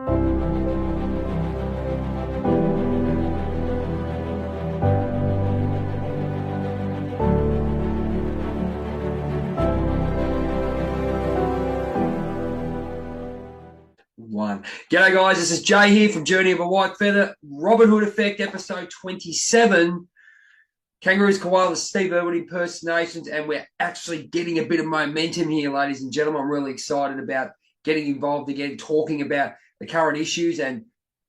G'day guys, this is Jay here from Journey of a Whitefeather. Robin Hood Effect, episode 27. Kangaroos, koalas, Steve Irwin impersonations, and we're actually getting a bit of momentum here, ladies and gentlemen. I'm really excited about getting involved again, talking about the current issues and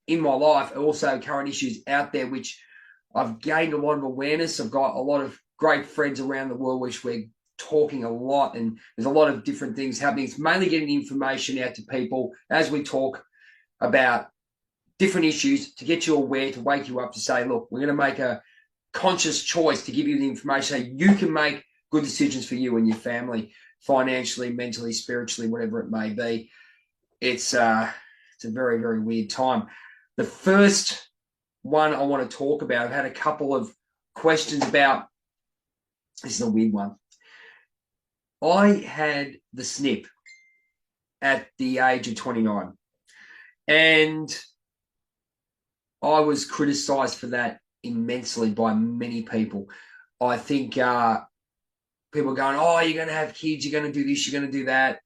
in my life, also current issues out there, which I've gained a lot of awareness. I've got a lot of great friends around the world, which we're talking a lot, and there's a lot of different things happening. It's mainly getting information out to people as we talk about different issues to get you aware, to wake you up, to say, look, we're going to make a conscious choice to give you the information so you can make good decisions for you and your family, financially, mentally, spiritually, whatever it may be. It's a very, very weird time. The first one I want to talk about, I've had a couple of questions about, this is a weird one. I had the Snip at the age of 29. And I was criticised for that immensely by many people. I think people are going, oh, you're going to have kids, you're going to do this, you're going to do that.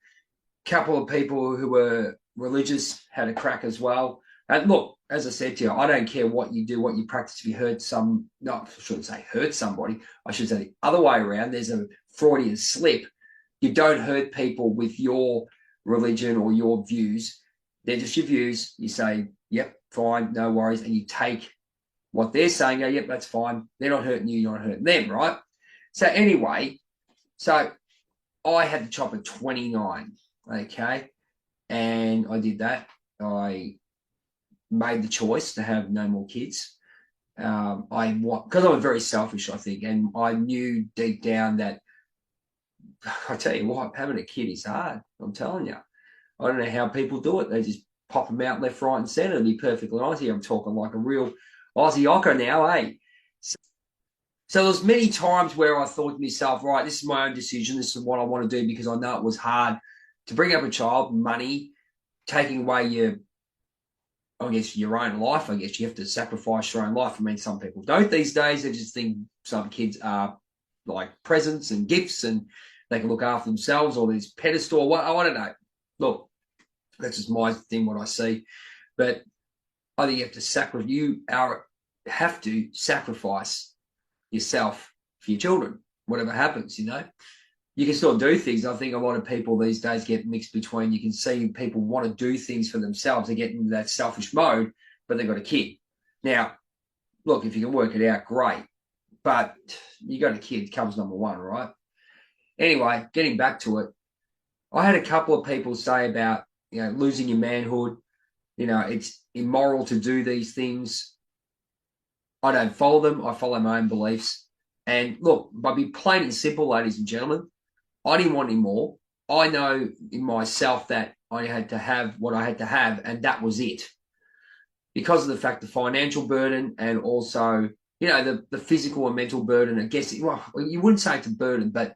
A couple of people who were religious had a crack as well. And look, as I said to you, I don't care what you do, what you practice. If you hurt I shouldn't say hurt somebody. I should say the other way around. There's a Freudian slip. You don't hurt people with your religion or your views. They're just your views. You say, yep, fine, no worries. And you take what they're saying, go, yep, that's fine. They're not hurting you, you're not hurting them, right? So anyway, so I had the chop at 29, okay? And I did that. I made the choice to have no more kids. Because I'm very selfish, I think, and I knew deep down that, I tell you what, having a kid is hard, I'm telling you. I don't know how people do it. They just pop them out left, right, and centre. To be perfectly honest here, I'm talking like a real Aussie Ocker now, eh? So there's many times where I thought to myself, right, this is my own decision. This is what I want to do because I know it was hard to bring up a child, money, taking away your own life. I guess you have to sacrifice your own life. I mean, some people don't these days. They just think some kids are like presents and gifts and they can look after themselves or these pedestal. I don't know. Look, that's just my thing, what I see. But I think you have to sacrifice yourself for your children, whatever happens, you know. You can still do things. I think a lot of people these days get mixed between, you can see people want to do things for themselves. They get into that selfish mode, but they've got a kid. Now, look, if you can work it out, great. But you got a kid, comes number one, right? Anyway, getting back to it, I had a couple of people say about, losing your manhood. It's immoral to do these things. I don't follow them. I follow my own beliefs. And look, by be plain and simple, ladies and gentlemen, I didn't want any more. I know in myself that I had to have what I had to have, and that was it. Because of the fact, the financial burden and also, the physical and mental burden, I guess, well, you wouldn't say it's a burden, but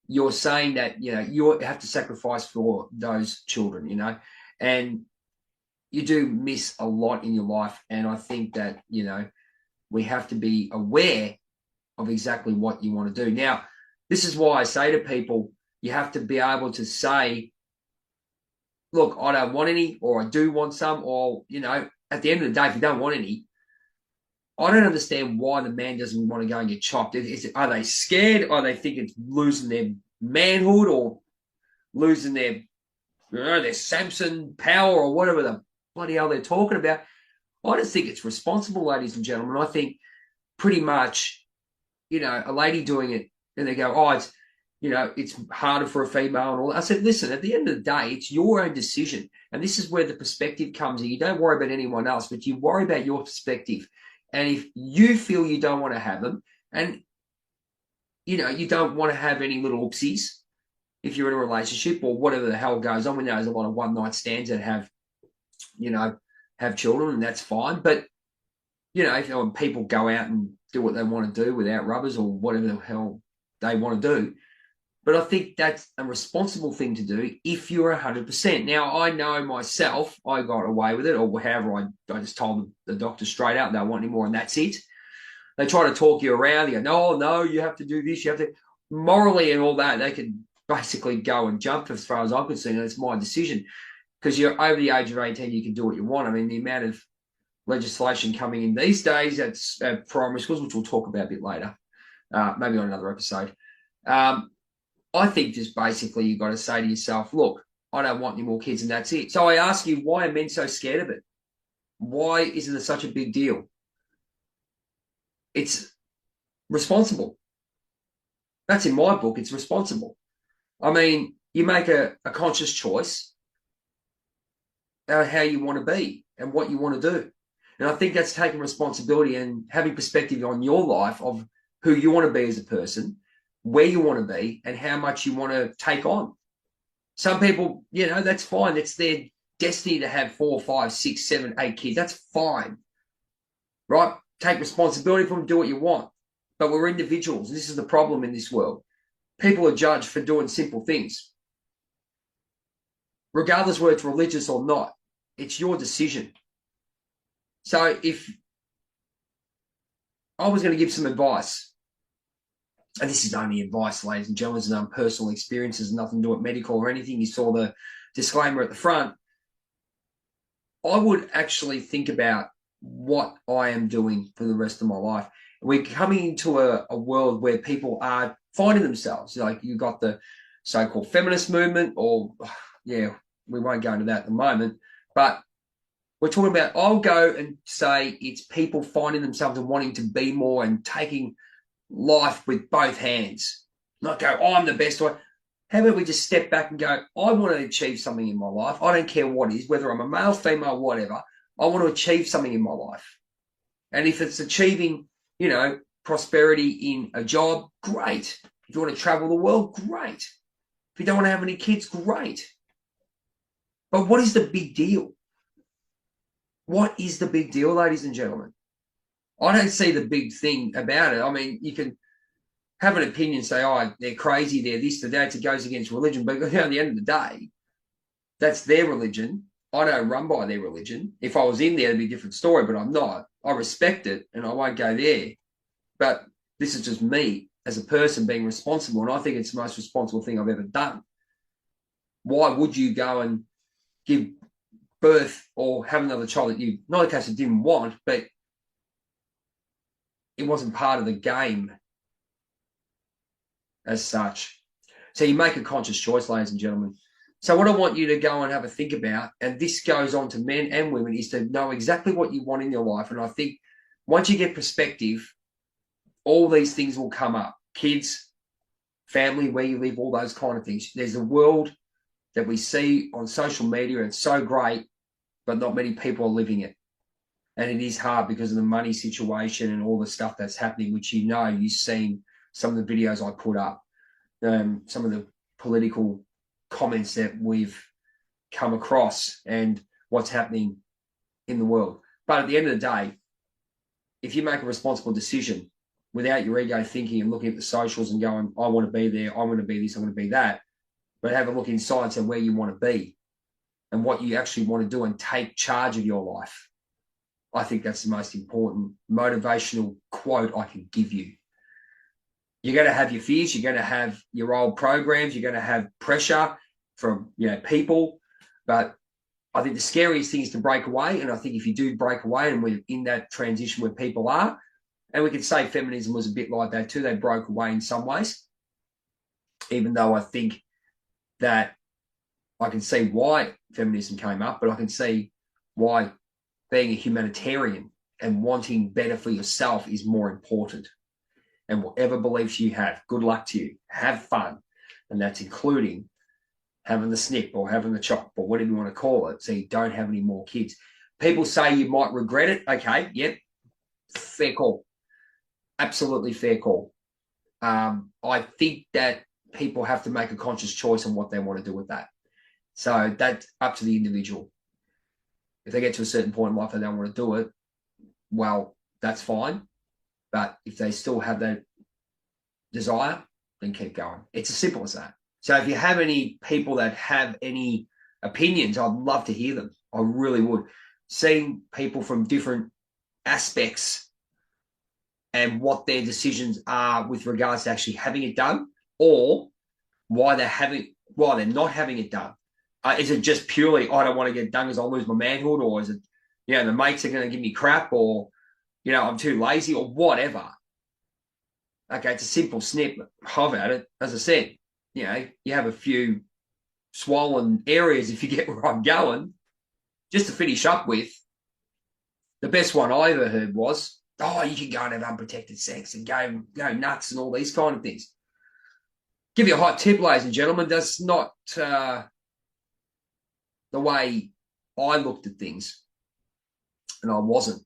you're saying that, you have to sacrifice for those children, and you do miss a lot in your life. And I think that, we have to be aware of exactly what you want to do. Now, this is why I say to people, you have to be able to say, look, I don't want any, or I do want some, or, at the end of the day, if you don't want any, I don't understand why the man doesn't want to go and get chopped. Are they scared? Are they think it's losing their manhood or losing their Samson power or whatever the bloody hell they're talking about? I just think it's responsible, ladies and gentlemen. I think pretty much, a lady doing it and they go, oh, it's harder for a female and all that. I said, listen, at the end of the day, it's your own decision. And this is where the perspective comes in. You don't worry about anyone else, but you worry about your perspective. And if you feel you don't want to have them and, you don't want to have any little oopsies, if you're in a relationship or whatever the hell goes on, we know there's a lot of one-night stands that have children, and that's fine. But, if people go out and do what they want to do without rubbers or whatever the hell they want to do, But I think that's a responsible thing to do if you're 100%. Now, I know myself, I got away with it, or however, I just told the doctor straight out, they don't want any more, and that's it. They try to talk you around. They go, no, you have to do this. You have to. Morally and all that, they can basically go and jump as far as I'm concerned. It's my decision. Because you're over the age of 18, you can do what you want. I mean, the amount of legislation coming in these days at primary schools, which we'll talk about a bit later, maybe on another episode. I think just basically you've got to say to yourself, look, I don't want any more kids, and that's it. So I ask you, why are men so scared of it? Why isn't it such a big deal? It's responsible. That's in my book. It's responsible. I mean, you make a conscious choice about how you want to be and what you want to do. And I think that's taking responsibility and having perspective on your life of who you want to be as a person, where you want to be, and how much you want to take on. Some people, that's fine. It's their destiny to have 4, 5, 6, 7, 8 kids. That's fine, right? Take responsibility for them, do what you want. But we're individuals. This is the problem in this world. People are judged for doing simple things. Regardless whether it's religious or not, it's your decision. So if I was going to give some advice, and this is only advice, ladies and gentlemen, it's personal experiences, nothing to do with medical or anything. You saw the disclaimer at the front. I would actually think about what I am doing for the rest of my life. We're coming into a world where people are finding themselves. Like you've got the so-called feminist movement, or, we won't go into that at the moment, but we're talking about, I'll go and say it's people finding themselves and wanting to be more and taking life with both hands. Not go, I'm the best one. How about we just step back and go, I want to achieve something in my life. I don't care what it is, whether I'm a male, female, whatever. I want to achieve something in my life. And if it's achieving, prosperity in a job, great. If you want to travel the world, great. If you don't want to have any kids, great. But what is the big deal? What is the big deal, ladies and gentlemen? I don't see the big thing about it. I mean, you can have an opinion, say, they're crazy, they're this, they're that, it goes against religion. But at the end of the day, that's their religion. I don't run by their religion. If I was in there, it'd be a different story, but I'm not. I respect it, and I won't go there. But this is just me as a person being responsible, and I think it's the most responsible thing I've ever done. Why would you go and give birth or have another child that you, not in case you didn't want, but it wasn't part of the game as such? So you make a conscious choice, ladies and gentlemen. So what I want you to go and have a think about, and this goes on to men and women, is to know exactly what you want in your life. And I think once you get perspective, all these things will come up. Kids, family, where you live, all those kind of things. There's a world that we see on social media, and it's so great, but not many people are living it. And it is hard because of the money situation and all the stuff that's happening, which you've seen some of the videos I put up, some of the political comments that we've come across and what's happening in the world. But at the end of the day, if you make a responsible decision without your ego thinking and looking at the socials and going, I want to be there, I want to be this, I want to be that, but have a look inside and say where you want to be and what you actually want to do and take charge of your life. I think that's the most important motivational quote I can give you. You're going to have your fears. You're going to have your old programs. You're going to have pressure from people. But I think the scariest thing is to break away. And I think if you do break away, and we're in that transition where people are, and we could say feminism was a bit like that too. They broke away in some ways, even though I think that I can see why feminism came up, but I can see why being a humanitarian and wanting better for yourself is more important. And whatever beliefs you have, good luck to you. Have fun. And that's including having the snip or having the chop or whatever you want to call it, so you don't have any more kids. People say you might regret it. Okay, yep, fair call. Absolutely fair call. I think that people have to make a conscious choice on what they want to do with that. So that's up to the individual. If they get to a certain point in life and they don't want to do it, well, that's fine. But if they still have that desire, and keep going. It's as simple as that. So if you have any people that have any opinions, I'd love to hear them. I really would. Seeing people from different aspects and what their decisions are with regards to actually having it done, or why they're not having it done. Is it just purely, I don't want to get it done because I'll lose my manhood, or is it, the mates are going to give me crap, or, I'm too lazy, or whatever. Okay, it's a simple snip. I've had it. As I said, you have a few swollen areas if you get where I'm going. Just to finish up with, the best one I ever heard was, you can go and have unprotected sex and go nuts and all these kind of things. Give you a hot tip, ladies and gentlemen. That's not the way I looked at things, and I wasn't.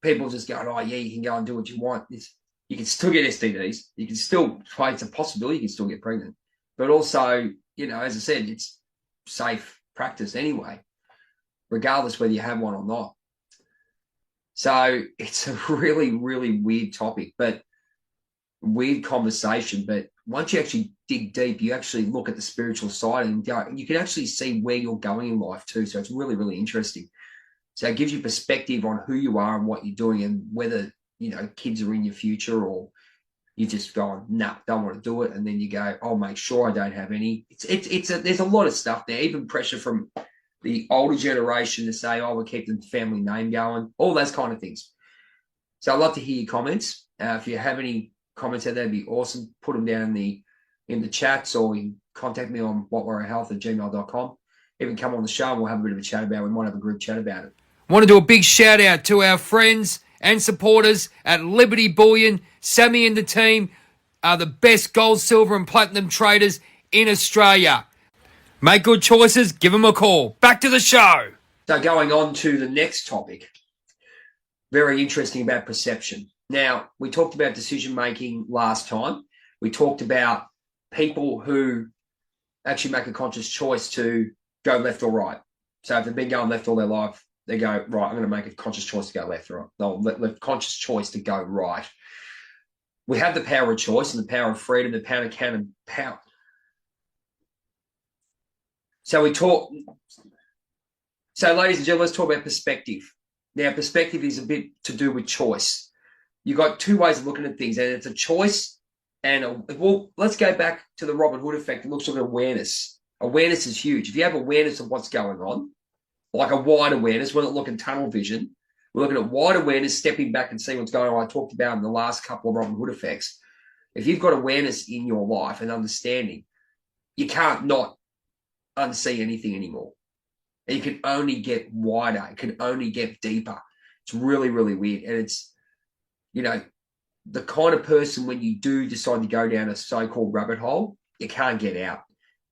People just going, you can go and do what you want. You can still get STDs. You can still, it's a possibility, you can still get pregnant. But also, as I said, it's safe practice anyway, regardless whether you have one or not. So it's a really, really weird topic, but weird conversation. But once you actually dig deep, you actually look at the spiritual side, and you can actually see where you're going in life too. So it's really, really interesting. So it gives you perspective on who you are and what you're doing, and whether, kids are in your future, or you just go, nah, don't want to do it. And then you go, I'll make sure I don't have any. There's a lot of stuff there, even pressure from the older generation to say, we'll keep the family name going, all those kind of things. So I'd love to hear your comments. If you have any comments out there, that'd be awesome. Put them down in the chats, or you can contact me on whatwarriorhealth@gmail.com. Even come on the show and we'll have a bit of a chat about it. We might have a group chat about it. Want to do a big shout out to our friends and supporters at Liberty Bullion. Sammy and the team are the best gold, silver and platinum traders in Australia. Make good choices, give them a call. Back to the show. So going on to the next topic, very interesting about perception. Now, we talked about decision-making last time. We talked about people who actually make a conscious choice to go left or right. So if they've been going left all their life, they go, right, I'm going to make a conscious choice to go left or right. They'll conscious choice to go right. We have the power of choice and the power of freedom, the power of canon power. So ladies and gentlemen, let's talk about perspective. Now, perspective is a bit to do with choice. You've got two ways of looking at things, and it's a choice let's go back to the Robin Hood effect. It looks like awareness. Awareness is huge. If you have awareness of what's going on, like a wide awareness, we're not looking tunnel vision. We're looking at wide awareness, stepping back and seeing what's going on. I talked about in the last couple of Robin Hood effects. If you've got awareness in your life and understanding, you can't not unsee anything anymore. And you can only get wider. It can only get deeper. It's really, really weird. And it's, the kind of person, when you do decide to go down a so-called rabbit hole, you can't get out.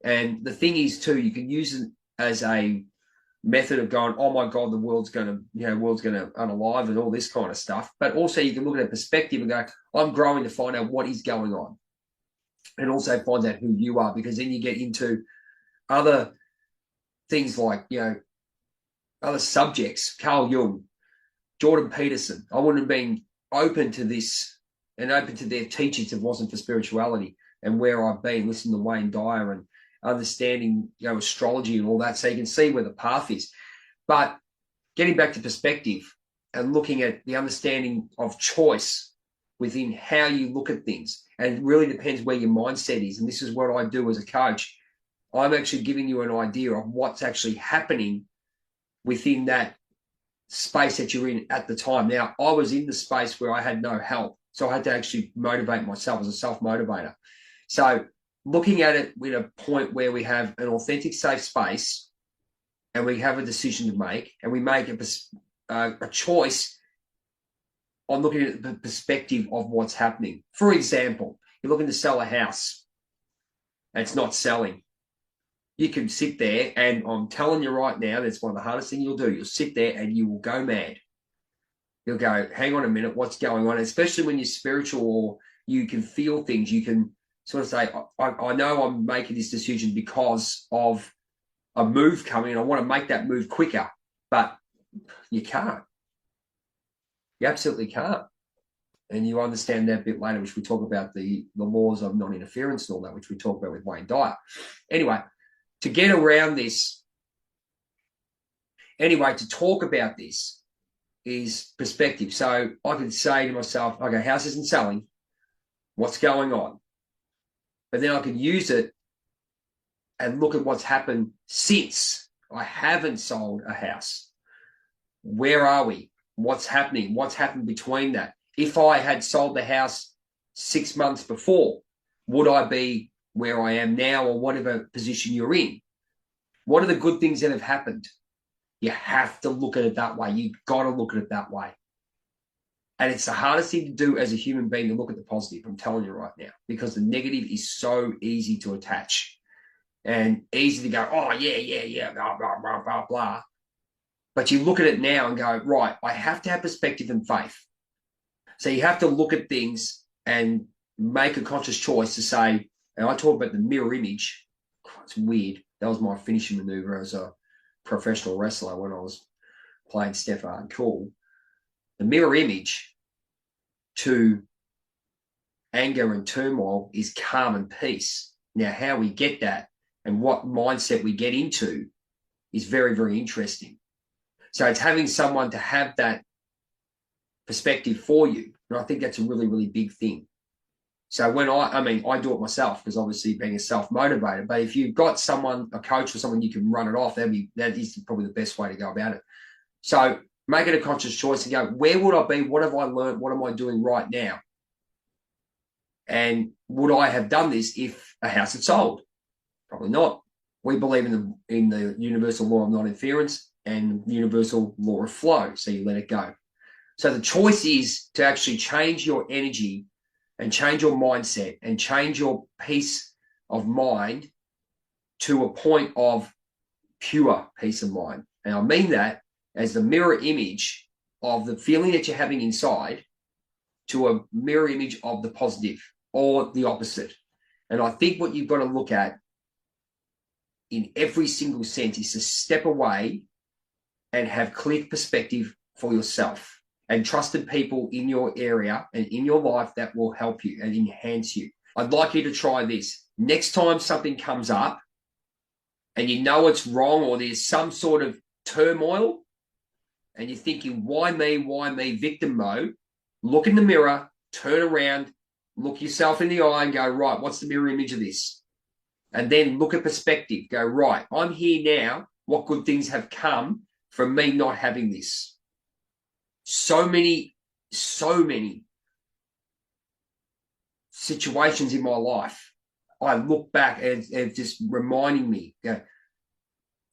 And the thing is, too, you can use it as a method of going, oh my God, the world's going to unalive and all this kind of stuff. But also you can look at a perspective and go, I'm growing to find out what is going on, and also find out who you are, because then you get into other things like, other subjects. Carl Jung, Jordan Peterson. I wouldn't have been open to this and open to their teachings if it wasn't for spirituality and where I've been, listening to Wayne Dyer and understanding, astrology and all that, so you can see where the path is. But getting back to perspective and looking at the understanding of choice within how you look at things, and it really depends where your mindset is. And this is what I do as a coach. I'm actually giving you an idea of what's actually happening within that space that you're in at the time. Now, I was in the space where I had no help, so I had to actually motivate myself as a self-motivator. So looking at it with a point where we have an authentic, safe space, and we have a decision to make, and we make a choice on looking at the perspective of what's happening. For example, you're looking to sell a house, and it's not selling. You can sit there, and I'm telling you right now, that's one of the hardest things you'll do. You'll sit there and you will go mad. You'll go, hang on a minute, what's going on? Especially when you're spiritual, or you can feel things, you can sort of say, I know I'm making this decision because of a move coming, and I want to make that move quicker, but you can't. You absolutely can't. And you understand that a bit later, which we talk about the laws of non-interference and all that, which we talk about with Wayne Dyer. Anyway, to get around this, to talk about this is perspective. So I could say to myself, okay, house isn't selling. What's going on? But then I could use it and look at what's happened since I haven't sold a house. Where are we? What's happening? What's happened between that? If I had sold the house 6 months before, would I be where I am now or whatever position you're in? What are the good things that have happened? You have to look at it that way. You've got to look at it that way. And it's the hardest thing to do as a human being, to look at the positive, I'm telling you right now, because the negative is so easy to attach and easy to go, oh, yeah, blah, blah, blah, blah, blah. But you look at it now and go, right, I have to have perspective and faith. So you have to look at things and make a conscious choice to say, and I talk about the mirror image. It's weird. That was my finishing maneuver as a professional wrestler when I was playing Steph Hardcore. The mirror image to anger and turmoil is calm and peace. Now, how we get that and what mindset we get into is very, very interesting. So it's having someone to have that perspective for you. And I think that's a really, really big thing. So when I do it myself, because obviously being a self-motivator, but if you've got someone, a coach or someone you can run it off, that is probably the best way to go about it. So make it a conscious choice and go, where would I be? What have I learned? What am I doing right now? And would I have done this if a house had sold? Probably not. We believe in the universal law of non-interference and universal law of flow. So you let it go. So the choice is to actually change your energy and change your mindset and change your peace of mind to a point of pure peace of mind. And I mean that as the mirror image of the feeling that you're having inside to a mirror image of the positive or the opposite. And I think what you've got to look at in every single sense is to step away and have clear perspective for yourself and trusted people in your area and in your life that will help you and enhance you. I'd like you to try this. Next time something comes up and you know it's wrong or there's some sort of turmoil and you're thinking, why me, victim mode, look in the mirror, turn around, look yourself in the eye and go, right, what's the mirror image of this? And then look at perspective. Go, right, I'm here now. What good things have come from me not having this? So many situations in my life, I look back and it's just reminding me,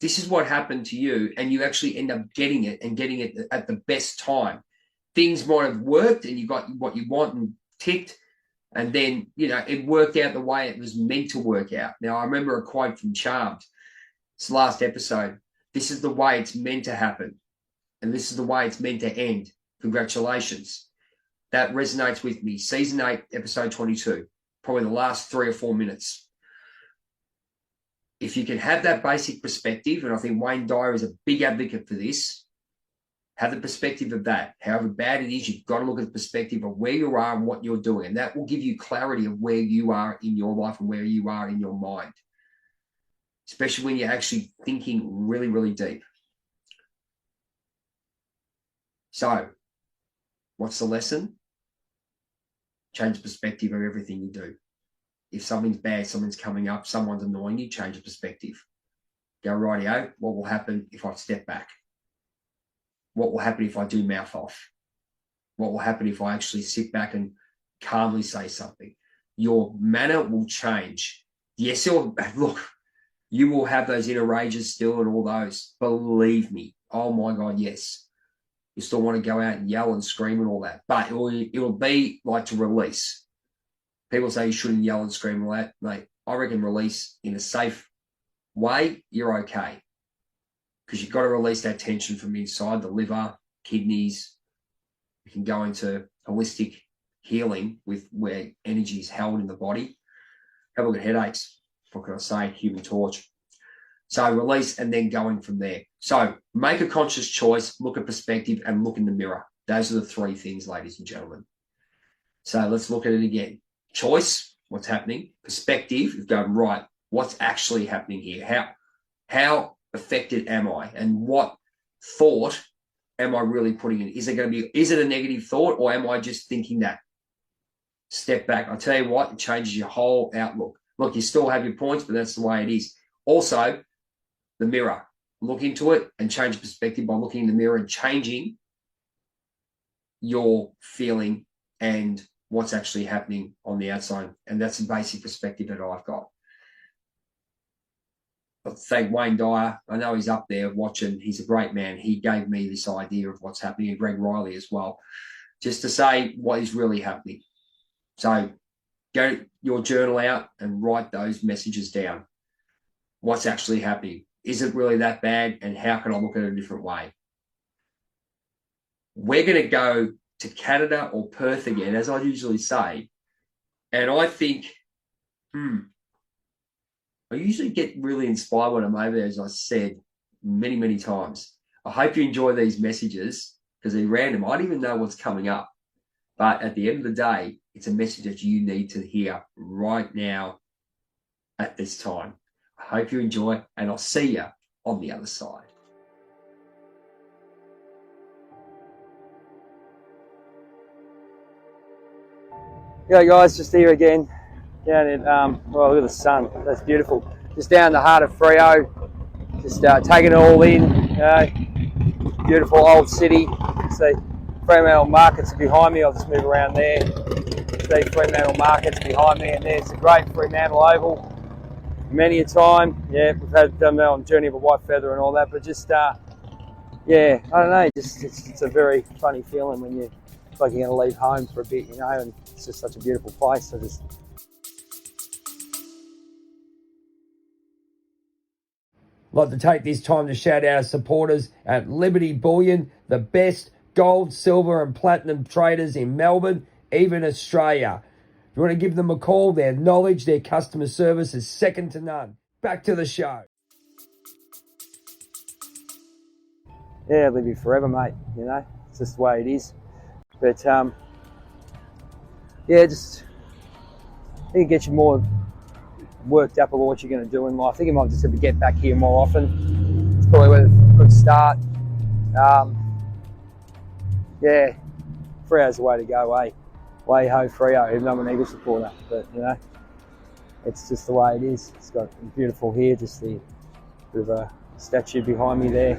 this is what happened to you, and you actually end up getting it at the best time. Things might have worked and you got what you want and ticked, and then, it worked out the way it was meant to work out. Now, I remember a quote from Charmed. It's the last episode. This is the way it's meant to happen. And this is the way it's meant to end. Congratulations. That resonates with me. Season 8, episode 22. Probably the last 3 or 4 minutes. If you can have that basic perspective, and I think Wayne Dyer is a big advocate for this, have the perspective of that. However bad it is, you've got to look at the perspective of where you are and what you're doing. And that will give you clarity of where you are in your life and where you are in your mind. Especially when you're actually thinking really, really deep. So, what's the lesson? Change the perspective of everything you do. If something's bad, something's coming up, someone's annoying you, change the perspective. Go, rightio, what will happen if I step back? What will happen if I do mouth off? What will happen if I actually sit back and calmly say something? Your manner will change. Yes, look, you will have those inner rages still and all those. Believe me. Oh my God, yes. You still want to go out and yell and scream and all that. But it will be like to release. People say you shouldn't yell and scream and all that. Mate, I reckon release in a safe way, you're okay. Because you've got to release that tension from inside, the liver, kidneys. You can go into holistic healing with where energy is held in the body. Have a look at headaches. What can I say? Human torch. So release and then going from there. So make a conscious choice, look at perspective and look in the mirror. Those are the 3 things, ladies and gentlemen. So let's look at it again. Choice, what's happening. Perspective, you've gone, right, what's actually happening here? How affected am I? And what thought am I really putting in? Is it a negative thought, or am I just thinking that? Step back. I'll tell you what, it changes your whole outlook. Look, you still have your points, but that's the way it is. Also, the mirror. Look into it and change perspective by looking in the mirror and changing your feeling and what's actually happening on the outside. And that's the basic perspective that I've got. I thank Wayne Dyer. I know he's up there watching. He's a great man. He gave me this idea of what's happening, and Greg Riley as well, just to say what is really happening. So go your journal out and write those messages down. What's actually happening? Is it really that bad? And how can I look at it a different way? We're going to go to Canada or Perth again, as I usually say. And I think, I usually get really inspired when I'm over there, as I said many, many times. I hope you enjoy these messages because they're random. I don't even know what's coming up. But at the end of the day, it's a message that you need to hear right now at this time. I hope you enjoy, and I'll see you on the other side. Yeah, guys, just here again, down at, well, look at the sun, that's beautiful. Just down the heart of Freo, just taking it all in, you know, beautiful old city. See Fremantle Markets behind me, I'll just move around there. See Fremantle Markets behind me, and there's a great Fremantle Oval. Many a time, yeah, we've had done on Journey of a Whitefeather and all that, but just, yeah, I don't know, just it's a very funny feeling when you like you're going to leave home for a bit, you know, and it's just such a beautiful place. So just like to take this time to shout out our supporters at Liberty Bullion, the best gold, silver and platinum traders in Melbourne, even Australia. If you want to give them a call, their knowledge, their customer service is second to none. Back to the show. yeah, live here forever, mate, you know, it's just the way it is. But yeah, just I think it gets you more worked up about what you're going to do in life. I think you might just have to get back here more often. It's probably where a good start. Yeah, Freo's the way to go, eh? Way ho Freo, even though I'm an Eagle supporter. But, you know, it's just the way it is. It's got beautiful here, just the bit of a statue behind me there.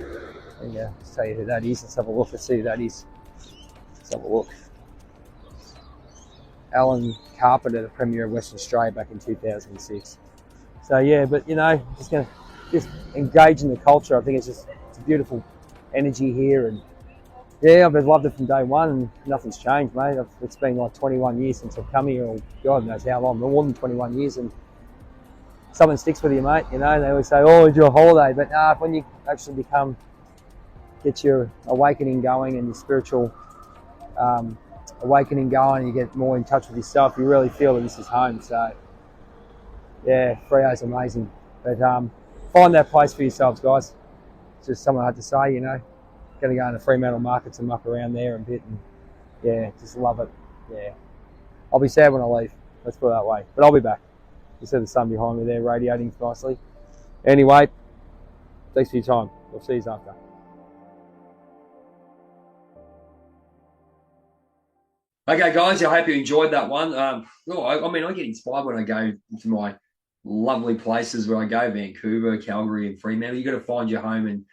And yeah, I'll tell you who that is. Let's have a look. Let's see who that is. Let's have a look. Alan Carpenter, the Premier of Western Australia back in 2006. So yeah, but you know, just engage in the culture. I think it's a beautiful energy here, and yeah, I've loved it from day one, and nothing's changed, mate. It's been like 21 years since I've come here, or God knows how long, more than 21 years, and something sticks with you, mate. You know, they always say, "Oh, it's your holiday," but when you actually get your awakening going and your spiritual awakening going, you get more in touch with yourself, you really feel that this is home. So yeah, Freo's amazing. But find that place for yourselves, guys. It's just something I had to say, you know. Gonna go into Fremantle Markets and muck around there a bit, and yeah, just love it. Yeah, I'll be sad when I leave, let's put it that way, but I'll be back. You see the sun behind me there radiating nicely. Anyway, thanks for your time. We'll see you after. Okay, guys, I hope you enjoyed that one. I get inspired when I go to my lovely places where I go, Vancouver, Calgary, and Fremantle. You've got to find your home. And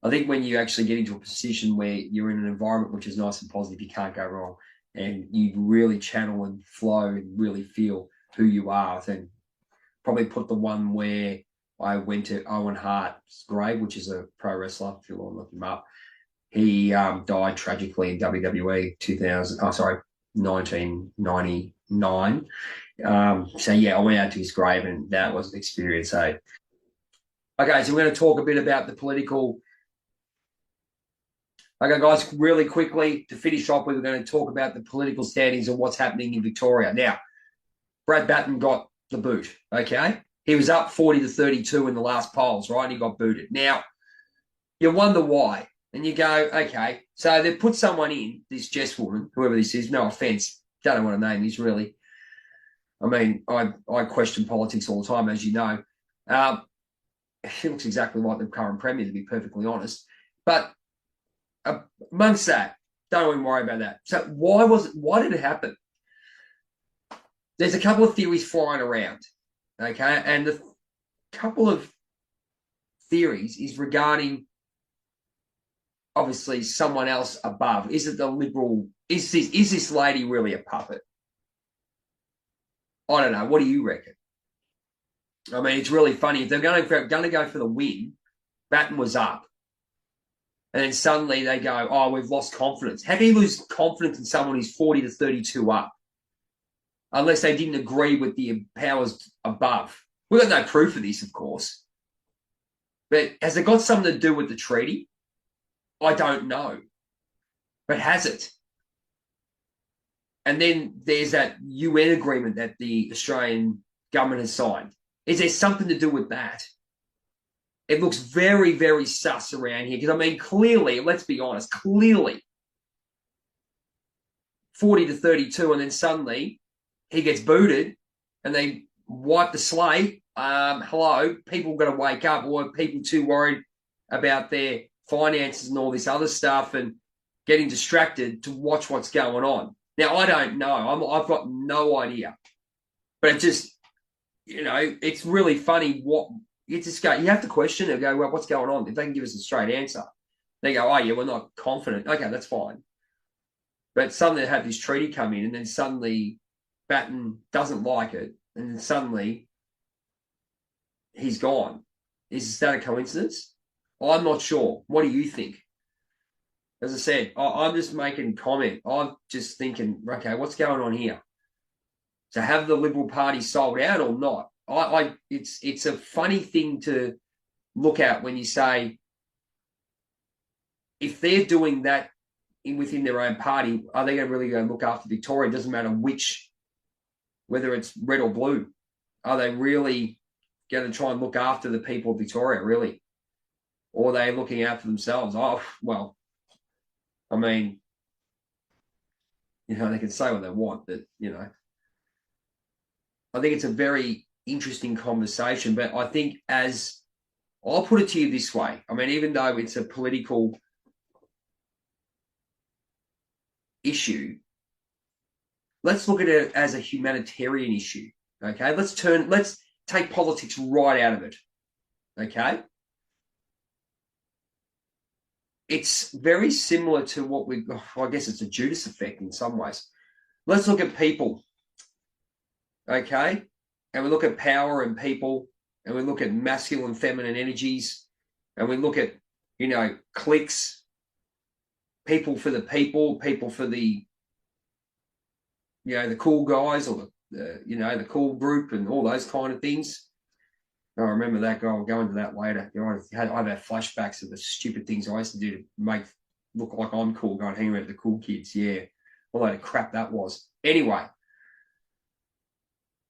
I think when you actually get into a position where you're in an environment which is nice and positive, you can't go wrong. And you really channel and flow and really feel who you are. Then probably put the one where I went to Owen Hart's grave, which is a pro wrestler, if you want to look him up. He died tragically in WWE 1999. So yeah, I went out to his grave, and that was an experience. So, okay, so we're going to talk a bit about the political. Okay, guys, really quickly to finish off, we're going to talk about the political standings and what's happening in Victoria. Now, Brad Batin got the boot. Okay, he was up 40-32 in the last polls, right? And he got booted. Now, you wonder why. And you go, okay, so they put someone in, this Jess woman, whoever this is, no offense, don't know what her name is really. I mean, I question politics all the time, as you know. She looks exactly like the current Premier, to be perfectly honest. But amongst that, don't even worry about that. So why did it happen? There's a couple of theories flying around, okay? And the couple of theories is regarding, obviously, someone else above. Is it the Liberal? Is this lady really a puppet? I don't know. What do you reckon? I mean, it's really funny. If they're going to go for the win, Batin was up. And then suddenly they go, oh, we've lost confidence. How can you lose confidence in someone who's 40 to 32 up? Unless they didn't agree with the powers above. We've got no proof of this, of course. But has it got something to do with the treaty? I don't know. But has it? And then there's that UN agreement that the Australian government has signed. Is there something to do with that? It looks very, very sus around here. Because, I mean, clearly, let's be honest, clearly 40 to 32, and then suddenly he gets booted and they wipe the slate. Hello, people got to wake up, or are people too worried about their finances and all this other stuff and getting distracted to watch what's going on? Now, I don't know. I've got no idea. But it just, it's really funny what you just go. You have to question it. Go, well, what's going on? If they can give us a straight answer, they go, oh yeah, we're not confident. Okay, that's fine. But suddenly they have this treaty come in, and then suddenly Batin doesn't like it, and then suddenly he's gone. Is that a coincidence? I'm not sure. What do you think? As I said, I'm just making a comment. I'm just thinking, okay, what's going on here? So have the Liberal Party sold out or not? It's a funny thing to look at when you say, if they're doing that within their own party, are they going to really go and look after Victoria? It doesn't matter whether it's red or blue. Are they really going to try and look after the people of Victoria, really? Or are they looking out for themselves? Oh, well, I mean, they can say what they want, but, I think it's a very interesting conversation. But I think I'll put it to you this way. I mean, even though it's a political issue, let's look at it as a humanitarian issue, okay? Let's take politics right out of it, okay? It's very similar to I guess it's a Judas effect in some ways. Let's look at people, okay? And we look at power and people, and we look at masculine and feminine energies, and we look at, cliques, people for the the cool guys, or the cool group, and all those kind of things. I remember that guy. I'll go into that later. I've had flashbacks of the stupid things I used to do to make look like I'm cool, going hang around with the cool kids. Yeah, all that crap that was. Anyway,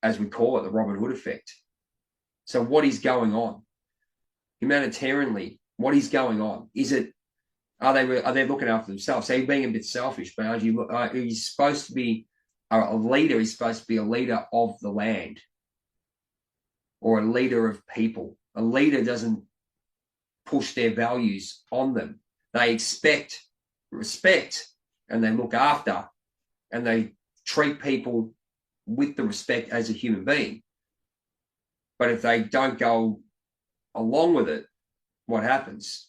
as we call it, the Robin Hood effect. So what is going on humanitarianly? What is going on? Are they looking after themselves? So you're being a bit selfish, but are you supposed to be a leader? Is supposed to be a leader of the land, or a leader of people. A leader doesn't push their values on them. They expect respect, and they look after, and they treat people with the respect as a human being. But if they don't go along with it, what happens?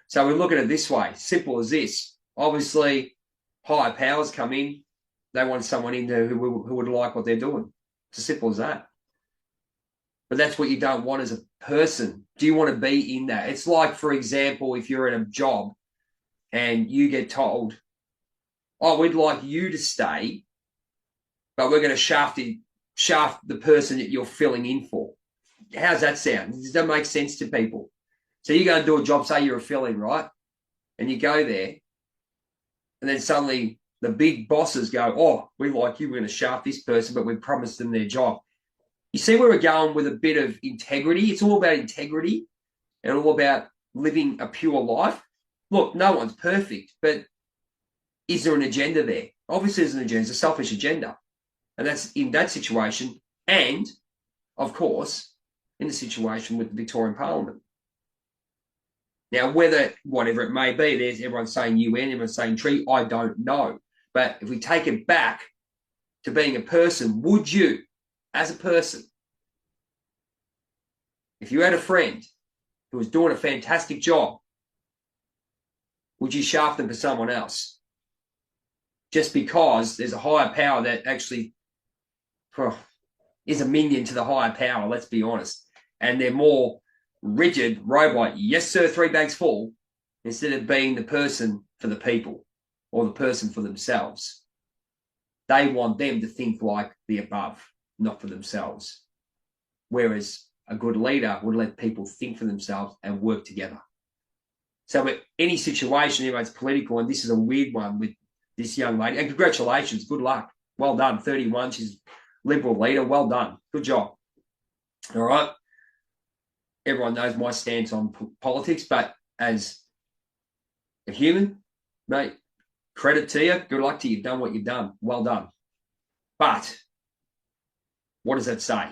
So we look at it this way, simple as this. Obviously, higher powers come in. They want someone in there who would like what they're doing. It's as simple as that. But that's what you don't want as a person. Do you want to be in that? It's like, for example, if you're in a job and you get told, oh, we'd like you to stay, but we're going to shaft the person that you're filling in for. How's that sound? Does that make sense to people? So you go and do a job, say you're a fill-in, right? And you go there, and then suddenly the big bosses go, oh, we like you, we're going to shaft this person, but we promised them their job. You see where we're going with a bit of integrity? It's all about integrity and all about living a pure life. Look, no one's perfect, but is there an agenda there? Obviously, there's an agenda, it's a selfish agenda. And that's in that situation, and, of course, in the situation with the Victorian Parliament. Now, whether, whatever it may be, everyone's saying UN, everyone's saying treaty, I don't know. But if we take it back to being a person, would you, as a person, if you had a friend who was doing a fantastic job, would you shaft them for someone else? Just because there's a higher power that actually is a minion to the higher power, let's be honest. And they're more rigid, robot, yes sir, 3 bags full, instead of being the person for the people or the person for themselves. They want them to think like the above, not for themselves. Whereas a good leader would let people think for themselves and work together. So with any situation, everyone's political, and this is a weird one with this young lady. And congratulations, good luck. Well done, 31. She's a Liberal leader. Well done. Good job. All right. Everyone knows my stance on politics, but as a human, mate, credit to you. Good luck to you. You've done what you've done. Well done. But what does that say?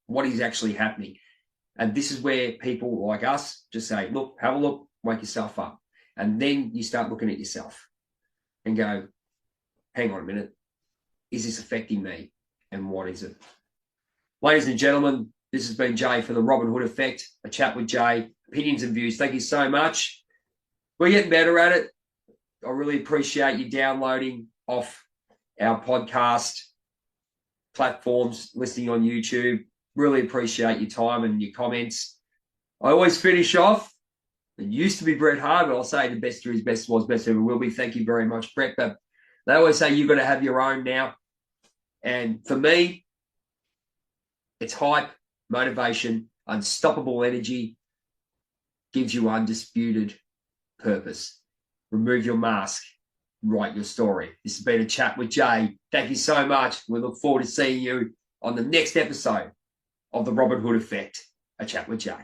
What is actually happening? And this is where people like us just say, look, have a look, wake yourself up. And then you start looking at yourself and go, hang on a minute. Is this affecting me? And what is it? Ladies and gentlemen, this has been Jay from the Robin Hood Effect, a chat with Jay, opinions and views. Thank you so much. We're getting better at it. I really appreciate you downloading off our podcast platforms, listening on YouTube. Really appreciate your time and your comments. I always finish off. It used to be Bret Hart, but I'll say the best there is, best was, best ever will be. Thank you very much, Bret. But they always say you've got to have your own now. And for me, it's hype, motivation, unstoppable energy, gives you undisputed purpose. Remove your mask, write your story. This has been a chat with Jay. Thank you so much. We look forward to seeing you on the next episode of the Robin Hood Effect, a chat with Jay.